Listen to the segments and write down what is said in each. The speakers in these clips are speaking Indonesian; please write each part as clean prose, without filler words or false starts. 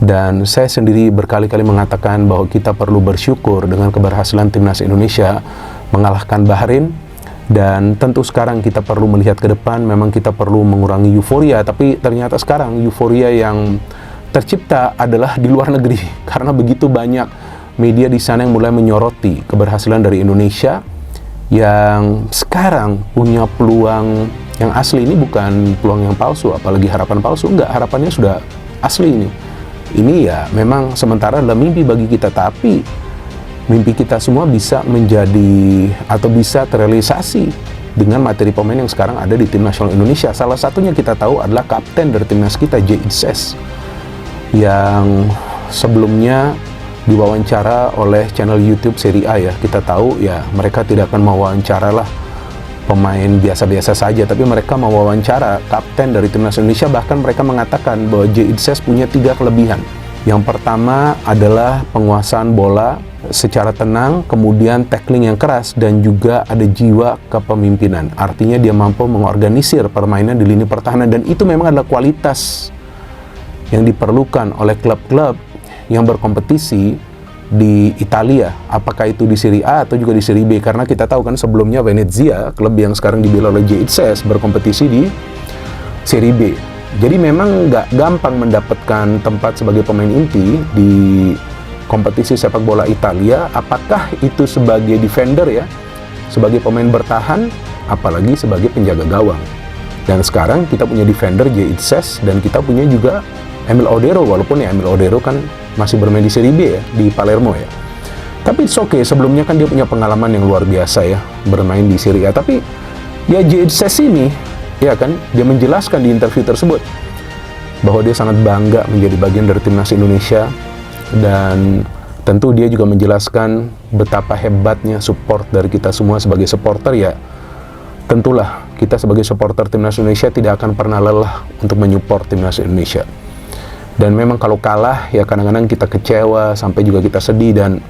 Dan saya sendiri berkali-kali mengatakan bahwa kita perlu bersyukur dengan keberhasilan timnas Indonesia mengalahkan Bahrain. Dan tentu sekarang kita perlu melihat ke depan, memang kita perlu mengurangi euforia. Tapi ternyata sekarang euforia yang tercipta adalah di luar negeri. Karena begitu banyak media di sana yang mulai menyoroti keberhasilan dari Indonesia, yang sekarang punya peluang yang asli. Ini bukan peluang yang palsu, apalagi harapan palsu. Enggak, harapannya sudah asli ini. Ini ya memang sementara adalah mimpi bagi kita, tapi mimpi kita semua bisa menjadi atau bisa terrealisasi dengan materi pemain yang sekarang ada di tim nasional Indonesia. Salah satunya kita tahu adalah kapten dari timnas kita, J.Itses, yang sebelumnya diwawancara oleh channel YouTube Serie A ya. Kita tahu ya mereka tidak akan mewawancara lah pemain biasa-biasa saja, tapi mereka mewawancara kapten dari timnas Indonesia. Bahkan mereka mengatakan bahwa J.Itses punya 3 kelebihan. Yang pertama adalah penguasaan bola secara tenang, kemudian tackling yang keras, dan juga ada jiwa kepemimpinan. Artinya dia mampu mengorganisir permainan di lini pertahanan, dan itu memang adalah kualitas yang diperlukan oleh klub-klub yang berkompetisi di Italia, apakah itu di Serie A atau juga di Serie B. Karena kita tahu kan sebelumnya Venezia, klub yang sekarang dibela oleh J.Itses, berkompetisi di Serie B. Jadi memang nggak gampang mendapatkan tempat sebagai pemain inti di kompetisi sepak bola Italia, apakah itu sebagai defender ya, sebagai pemain bertahan, apalagi sebagai penjaga gawang. Dan sekarang kita punya defender J.Itses, dan kita punya juga Emil Odero, walaupun ya Emil Odero kan masih bermain di Serie B ya, di Palermo ya. Tapi it's okay, sebelumnya kan dia punya pengalaman yang luar biasa ya, bermain di Serie A. Tapi ya J.Itses ini, ya kan, dia menjelaskan di interview tersebut bahwa dia sangat bangga menjadi bagian dari timnas Indonesia. Dan tentu dia juga menjelaskan betapa hebatnya support dari kita semua sebagai supporter ya. Tentulah kita sebagai supporter timnas Indonesia tidak akan pernah lelah untuk menyupport timnas Indonesia. Dan memang kalau kalah ya kadang-kadang kita kecewa, sampai juga kita sedih. Dan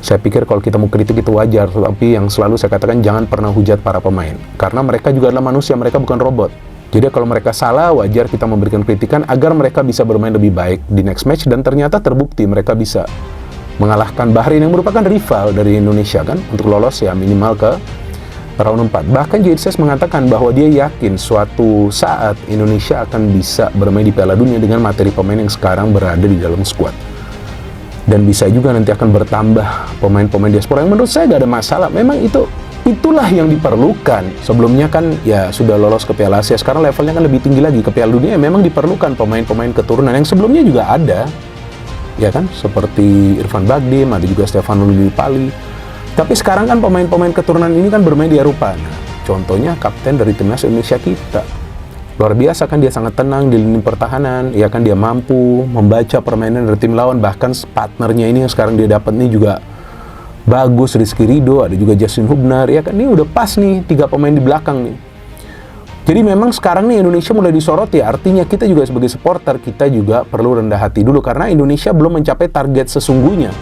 saya pikir kalau kita mau kritik itu wajar, tapi yang selalu saya katakan jangan pernah hujat para pemain, karena mereka juga adalah manusia, mereka bukan robot. Jadi kalau mereka salah, wajar kita memberikan kritikan agar mereka bisa bermain lebih baik di next match. Dan ternyata terbukti mereka bisa mengalahkan Bahrain yang merupakan rival dari Indonesia kan, untuk lolos ya minimal ke round 4. Bahkan J.Itses mengatakan bahwa dia yakin suatu saat Indonesia akan bisa bermain di Piala Dunia dengan materi pemain yang sekarang berada di dalam skuad. Dan bisa juga nanti akan bertambah pemain-pemain diaspora, yang menurut saya gak ada masalah. Memang itulah yang diperlukan. Sebelumnya kan ya sudah lolos ke Piala Asia, sekarang levelnya kan lebih tinggi lagi ke Piala Dunia. Memang diperlukan pemain-pemain keturunan yang sebelumnya juga ada, ya kan, seperti Irfan Bahdim, ada juga Stefano Lillipali. Tapi sekarang kan pemain-pemain keturunan ini kan bermain di Eropa. Nah, contohnya kapten dari timnas Indonesia kita. Luar biasa kan, dia sangat tenang di lini pertahanan, ya kan, dia mampu membaca permainan dari tim lawan. Bahkan partnernya ini yang sekarang dia dapat nih juga bagus, Rizky Ridho, ada juga Justin Hubner, ya kan, ini udah pas nih 3 pemain di belakang nih. Jadi memang sekarang nih Indonesia mulai disoroti ya, artinya kita juga sebagai supporter, kita juga perlu rendah hati dulu, karena Indonesia belum mencapai target sesungguhnya,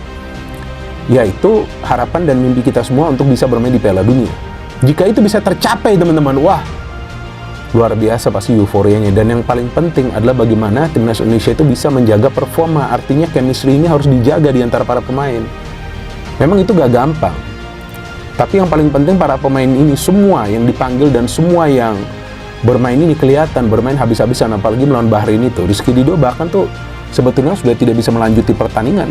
yaitu harapan dan mimpi kita semua untuk bisa bermain di Piala Dunia. Jika itu bisa tercapai teman-teman, wah luar biasa pasti euforianya. Dan yang paling penting adalah bagaimana timnas Indonesia itu bisa menjaga performa, artinya chemistry ini harus dijaga di antara para pemain. Memang itu gak gampang, tapi yang paling penting para pemain ini semua yang dipanggil dan semua yang bermain ini kelihatan bermain habis-habisan. Apalagi melawan Bahrain itu, Rizky Ridho bahkan tuh sebetulnya sudah tidak bisa melanjuti pertandingan,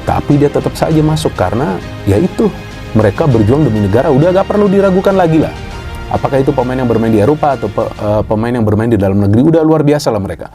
tapi dia tetap saja masuk karena ya itu, mereka berjuang demi negara. Udah gak perlu diragukan lagi lah, apakah itu pemain yang bermain di Eropa atau pemain yang bermain di dalam negeri, udah luar biasa lah mereka.